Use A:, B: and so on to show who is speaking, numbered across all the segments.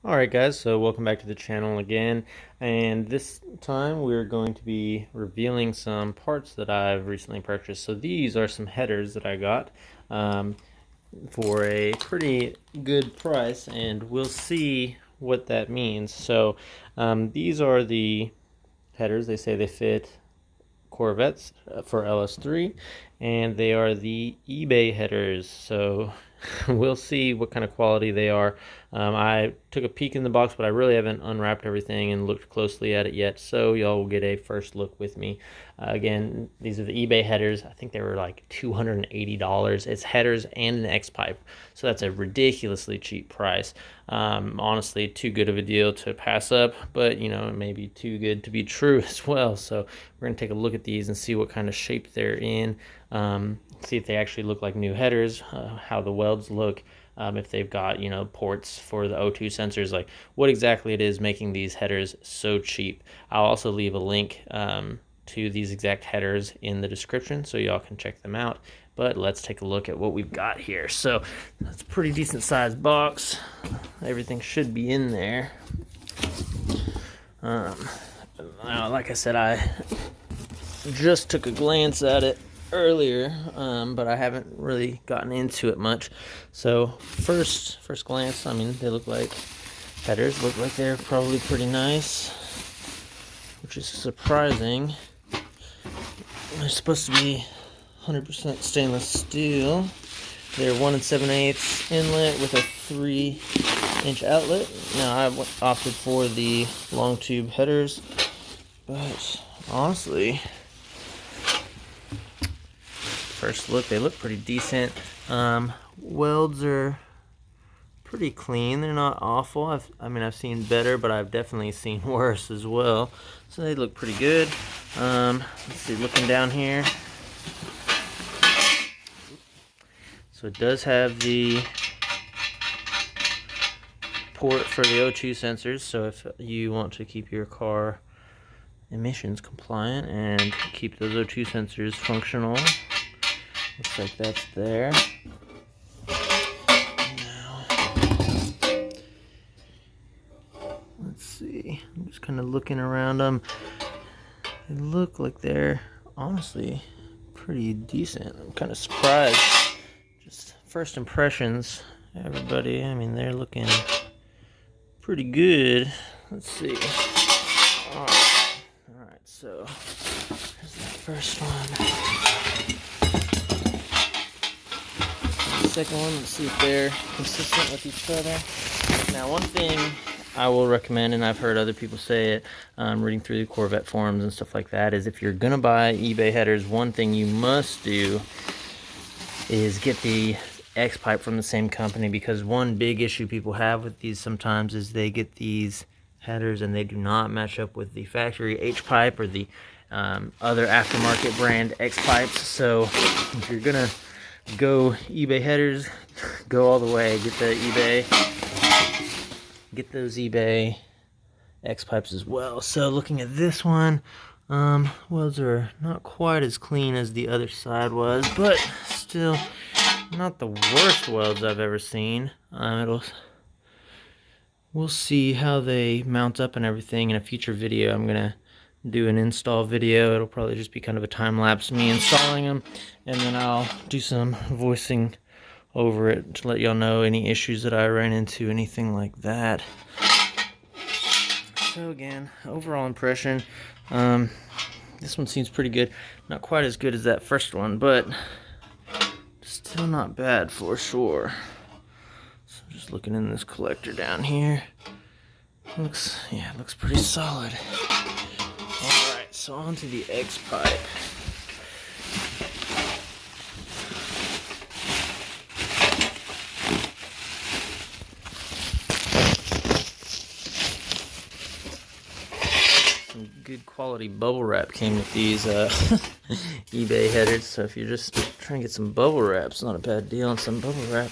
A: Alright guys, so welcome back to the channel again, and this time we're going to be revealing some parts that I've recently purchased. So these are some headers that I got for a pretty good price, and we'll see what that means. So these are the headers. They say they fit Corvettes for LS3, and they are the eBay headers. So we'll see what kind of quality they are. I took a peek in the box, but I really haven't unwrapped everything and looked closely at it yet, so y'all will get a first look with me. Again, these are the eBay headers. I think they were like $280. It's headers and an X-pipe, so that's a ridiculously cheap price. Honestly, too good of a deal to pass up, but you know, it may be too good to be true as well. So we're going to take a look at these and see what kind of shape they're in, see if they actually look like new headers, how the welds look, if they've got, you know, ports for the O2 sensors, like what exactly it is making these headers so cheap. I'll also leave a link to these exact headers in the description so y'all can check them out. But let's take a look at what we've got here. So that's a pretty decent sized box. Everything should be in there. Like I said, I just took a glance at it earlier, but I haven't really gotten into it much. So first glance, I mean, they look like headers. Look like they're probably pretty nice, which is surprising. They're supposed to be 100% stainless steel. They're 1 7/8 inlet with a 3-inch outlet. Now I opted for the long tube headers, but honestly, first look, they look pretty decent. Welds are pretty clean. They're not awful. I've seen better, but I've definitely seen worse as well. So they look pretty good. Let's see, looking down here. So it does have the port for the O2 sensors. So if you want to keep your car emissions compliant and keep those O2 sensors functional, looks like that's there. Now, let's see. I'm just kind of looking around them. They look like they're honestly pretty decent. I'm kind of surprised. Just first impressions, everybody. I mean, they're looking pretty good. Let's see. All right. So here's that first one. The second one. Let's see if they're consistent with each other. Now, one thing I will recommend, and I've heard other people say it, reading through the Corvette forums and stuff like that, is if you're gonna buy eBay headers, one thing you must do is get the X-pipe from the same company, because one big issue people have with these sometimes is they get these headers and they do not match up with the factory H-pipe or the other aftermarket brand X-pipes. So if you're gonna go eBay headers, go all the way. Get those eBay X-pipes as well. So looking at this one, welds are not quite as clean as the other side was, but still not the worst welds I've ever seen. We'll see how they mount up and everything in a future video. I'm gonna do an install video. It'll probably just be kind of a time-lapse me installing them, and then I'll do some voicing over it to let y'all know any issues that I ran into, anything like that. So again, overall impression, this one seems pretty good. Not quite as good as that first one, but still not bad for sure. So just looking in this collector down here, looks pretty solid. All right, so on to the X-pipe. Some good quality bubble wrap came with these eBay headers, so if you're just trying to get some bubble wrap, it's not a bad deal on some bubble wrap.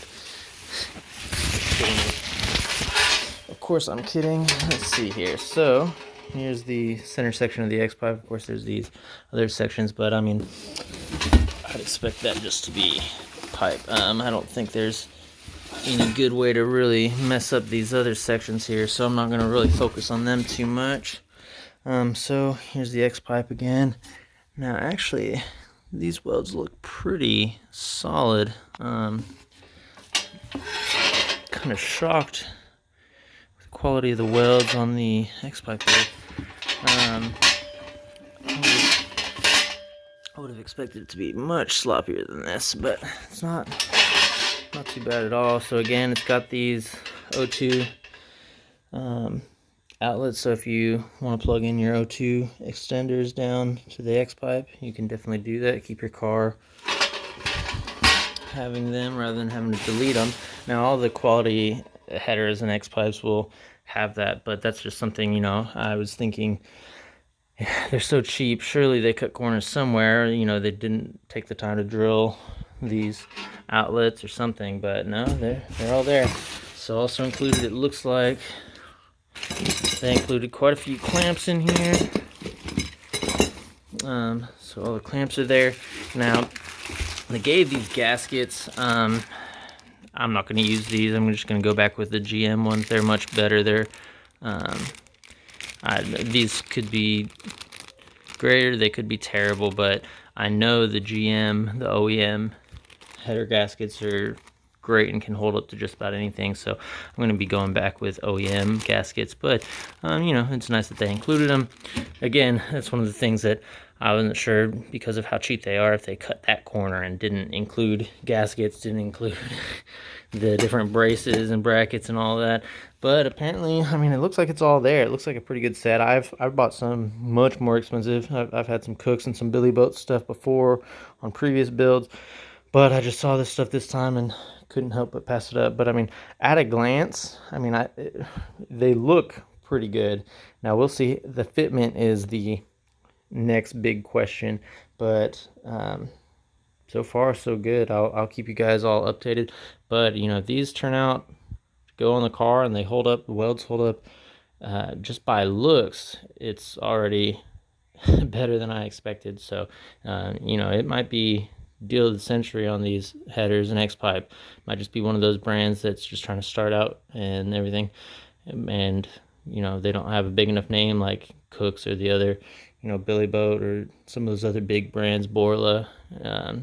A: Of course I'm kidding. Let's see here. So here's the center section of the X-pipe. Of course there's these other sections, but I mean, I'd expect that just to be pipe. I don't think there's any good way to really mess up these other sections here, so I'm not going to really focus on them too much. So here's the X pipe again. Now actually these welds look pretty solid. Kind of shocked with the quality of the welds on the X pipe there. I would have expected it to be much sloppier than this, but it's not too bad at all. So again, it's got these O2 outlets, so if you want to plug in your O2 extenders down to the X pipe, you can definitely do that. Keep your car having them rather than having to delete them. Now all the quality headers and X pipes will have that, but that's just something, you know, I was thinking, they're so cheap, surely they cut corners somewhere. You know, they didn't take the time to drill these outlets or something, but no, they're all there. So also included, it looks like they included quite a few clamps in here. So all the clamps are there. Now they gave these gaskets. I'm not going to use these. I'm just going to go back with the GM ones. They're much better. These could be great or they could be terrible, but I know the GM, the OEM header gaskets are great and can hold up to just about anything, so I'm going to be going back with OEM gaskets. But you know, it's nice that they included them. Again, that's one of the things that I wasn't sure, because of how cheap they are, if they cut that corner and didn't include gaskets, didn't include the different braces and brackets and all that. But apparently, I mean, it looks like it's all there. It looks like a pretty good set. I've bought some much more expensive. I've had some Cooks and some Billy Boat stuff before on previous builds, but I just saw this stuff this time and couldn't help but pass it up. But I mean, at a glance, I mean, they look pretty good. Now we'll see. The fitment is the next big question, but so far so good. I'll keep you guys all updated. But you know, these turn out to go on the car and they hold up, the welds hold up. Just by looks, it's already better than I expected. So you know, it might be deal of the century on these headers and X pipe. Might just be one of those brands that's just trying to start out and everything, and you know, they don't have a big enough name like Cooks or the other, you know, Billy Boat or some of those other big brands, Borla.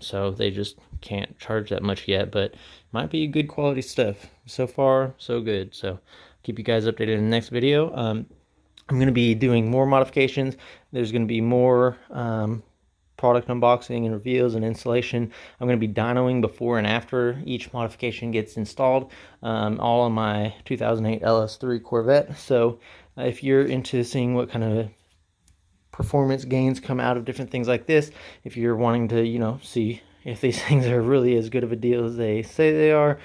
A: So they just can't charge that much yet, but might be good quality stuff. So far so good. So keep you guys updated in the next video. I'm going to be doing more modifications. There's going to be more product unboxing and reveals and installation. I'm going to be dynoing before and after each modification gets installed, all on my 2008 LS3 Corvette. So if you're into seeing what kind of performance gains come out of different things like this, if you're wanting to, you know, see if these things are really as good of a deal as they say they are,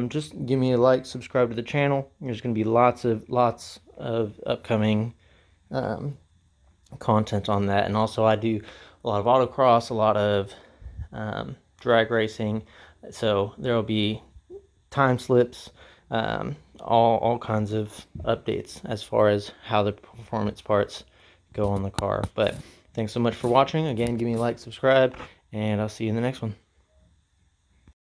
A: just give me a like, subscribe to the channel. There's going to be lots of upcoming content on that. And also I do a lot of autocross, a lot of drag racing, so there will be time slips, all kinds of updates as far as how the performance parts go on the car. But thanks so much for watching. Again, give me a like, subscribe, and I'll see you in the next one.